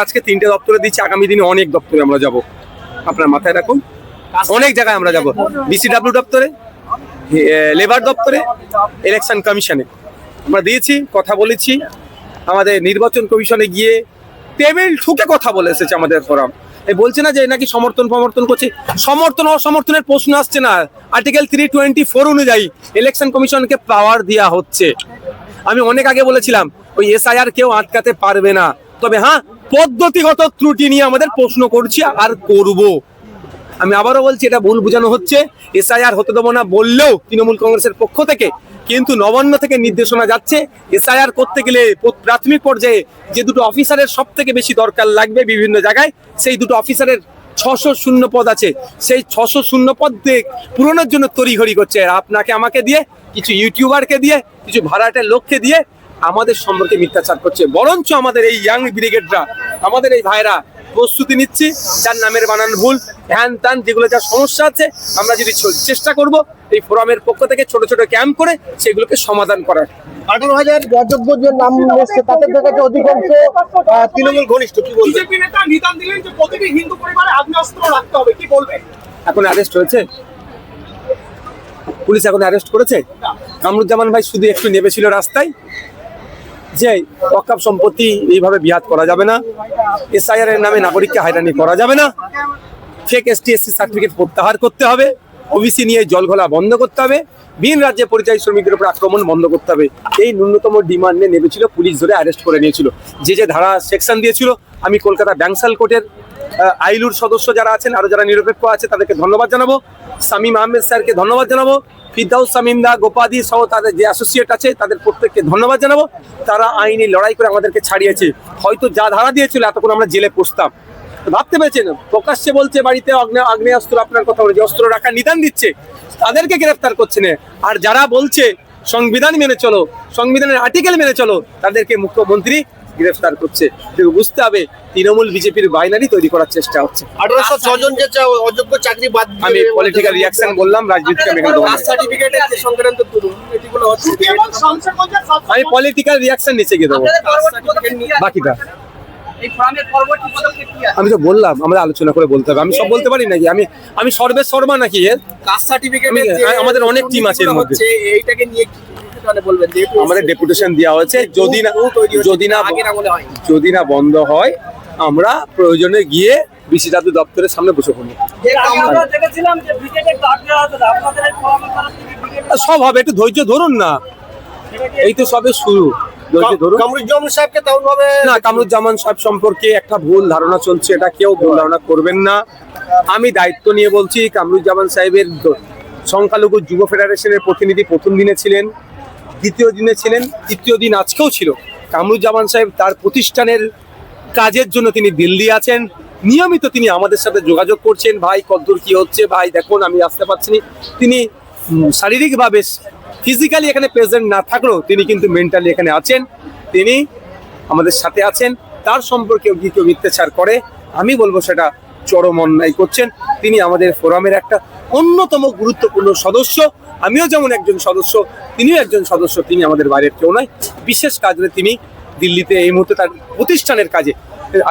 আজকে 3টে দপ্তরে দিচ্ছি, আগামী দিনে অনেক দপ্তরে আমরা যাব। আপনার মাথায় রাখুন, অনেক জায়গায় আমরা যাব। বিসিডব্লিউ দপ্তরে, লেবার দপ্তরে, ইলেকশন কমিশনে আমরা দিয়েছি, কথা বলেছি। আমাদের নির্বাচন কমিশনে গিয়ে টেবিল ঠুকে কথা বলে এসেছে আমাদের ফোরাম। এই বলছে না যে নাকি সমর্থন করছে, সমর্থন অসমর্থনের প্রশ্ন আসছে না। আর্টিকেল 324 অনুযায়ী ইলেকশন কমিশনকে পাওয়ার দেওয়া হচ্ছে। আমি অনেক আগে বলেছিলাম ওই এসআইআর কেউ আটকাতে পারবে না, তবে হ্যাঁ পদ্ধতিগত ত্রুটি নিয়ে আমাদের প্রশ্ন করছি আর করব। আমি আবারও বলছি, এটা ভুল বোঝানো হচ্ছে। এসআইআর হতে দেবো না বললেও তৃণমূল কংগ্রেসের পক্ষ থেকে কিন্তু নবান্ন থেকে নির্দেশনা যাচ্ছে, এসআইআর করতে গেলে প্রাথমিক পর্যায়ে যে দুটো অফিসারের সব থেকে বেশি দরকার লাগবে বিভিন্ন জায়গায়, সেই দুটো অফিসারের 600 শূন্য পদ আছে, সেই 600 শূন্য পদ পূরণের জন্য তড়িঘড়ি করছে। আপনাকে আমাকে দিয়ে, কিছু ইউটিউবারকে দিয়ে, কিছু ভাড়াটের লোককে দিয়ে আমাদের সম্পর্কে মিথ্যাচার করছে। বরঞ্চ আমাদের এই ইয়াং ব্রিগেডরা, আমাদের এই ভাইরা প্রস্তুতি নিচ্ছি, যার নামের বানান ভুল, হ্যান ত্যান যেগুলো যা সমস্যা আছে, আমরা যদি চেষ্টা করব এই ফোরামের পক্ষ থেকে ছোট ছোট ক্যাম্প করে সেগুলোকে সমাধান করার। 18,000 যোগ্য যে নাম এসেছে তাদের থেকে অধিকাংশ তৃণমূল ঘনিষ্ঠ। কি বলবেন? বিজেপি নেতা নিদান দিলেন যে প্রতিটি হিন্দু পরিবারে আগ্নেয়াস্ত্র রাখতে হবে, কি বলবেন? এখন অ্যারেস্ট হয়েছে, পুলিশ এখন অ্যারেস্ট করেছে। কামরুজ্জামান ভাই শুধু একটু নেমেছিল রাস্তায় যে ওয়াকফ সম্পত্তি এইভাবে বিহাত করা যাবে না, এসআইআর এর নামে নাগরিককে হয়রানি করা যাবে না, ফেক এসটি/এসসি সার্টিফিকেট প্রত্যাহার করতে হবে, ওবিসি নিয়ে জলঘোলা বন্ধ করতে হবে, ভিন রাজ্যে পরিযায়ী শ্রমিকদের উপর আক্রমণ বন্ধ করতে হবে। এই ন্যূনতম ডিমান্ড নিয়ে নেমেছিল, পুলিশ ধরে অ্যারেস্ট করে নিয়েছিল। যে যে ধারা সেকশন দিয়েছিল, আমি কলকাতা ব্যাংসাল কোর্টের আইলুর সদস্য যারা আছেন, আরো যারা নিরপেক্ষ আছে তাদেরকে ধন্যবাদ জানাবো, শামীম আহমেদ স্যারকে ধন্যবাদ জানাবো, ফিরদাউস শামীমদা, গোপাদি সহ তাদের যে অ্যাসোসিয়েট আছে তাদের প্রত্যেককে ধন্যবাদ জানাবো। তারা আইনি লড়াই করে আমাদেরকে ছাড়িয়েছে। হয়তো যা ধারা দিয়েছিল এতক্ষণ আমরা জেলে পড়তাম। ভাবতে পেরেছেন, প্রকাশ্যে বলছে বাড়িতে আগ্নেয়াস্ত্র, আপনার কথা বলে যে অস্ত্র রাখার নিদান দিচ্ছে, তাদেরকে গ্রেফতার করছে না। আর যারা বলছে সংবিধান মেনে চলো, সংবিধানের আর্টিকেল মেনে চলো, তাদেরকে মুখ্যমন্ত্রী গ্রেফতার করছে। বুঝতে হবে তৃণমূল বিজেপির বাইনারি তৈরি করার চেষ্টা হচ্ছে। 1806 জন যে অযোগ্য চাকরি বাদ দিয়ে আমি পলিটিক্যাল রিয়াকশন বললাম, রাজনীতিকে মেনে দেবো। আমি পলিটিক্যাল রিয়াকশন নিচে গিয়ে দেবো, বাকিটা আমি তো বললাম আমরা আলোচনা করে বলতে হবে। আমি সব বলতে পারি নাকি? আমি সর্বেশ শর্মা নাকি? আমাদের অনেক টিম আছে এর মধ্যে। আমাদের ডেপুটেশন দেওয়া হয়েছে, যদি না বন্ধ হয় আমরা প্রয়োজনে গিয়ে বিসিডব্লিউ দপ্তরের সামনে বসে পড়বো। সব হবে, একটু ধৈর্য ধরুন না, এই তো সবে শুরু। কামরুজ্জামান সাহেব সম্পর্কে একটা ভুল ধারণা চলছে, এটা কেউ ভুল ধারণা করবেন না। আমি দায়িত্ব নিয়ে বলছি, কামরুজ্জামান সাহেবের সংখ্যালঘু যুব ফেডারেশনের প্রতিনিধি প্রথম দিনে ছিলেন, দ্বিতীয় দিনে ছিলেন, তৃতীয় দিন আজকেও ছিল। কামরুজ্জামান সাহেব তার প্রতিষ্ঠানের কাজের জন্য তিনি দিল্লি আছেন, নিয়মিত তিনি আমাদের সাথে যোগাযোগ করছেন, ভাই কতদূর কি হচ্ছে, ভাই দেখুন আমি আসতে পারছি না। তিনি শারীরিকভাবে ফিজিক্যালি এখানে প্রেজেন্ট না থাকলেও তিনি কিন্তু মেন্টালি এখানে আছেন, তিনি আমাদের সাথে আছেন। তার সম্পর্কে কেউ মিথ্যাচার করে, আমি বলবো সেটা চরম অন্যায় করছেন। তিনি আমাদের ফোরামের একটা অন্যতম গুরুত্বপূর্ণ সদস্য, আমিও যেমন একজন সদস্য, তিনিও একজন সদস্য। তিনি আমাদের বাইরের কেউ নয়। বিশেষ কাজে তিনি দিল্লিতে এই মুহূর্তে তার প্রতিষ্ঠানের কাজে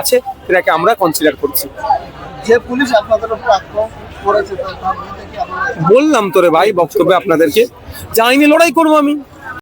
আছে, এটাকে আমরা কনসিডার করছি। যে পুলিশ আপনাদের উপর আক্রমণ করেছে, বললাম তোরে ভাই বক্তব্যে আপনাদেরকে যে আইনি লড়াই করবো আমি।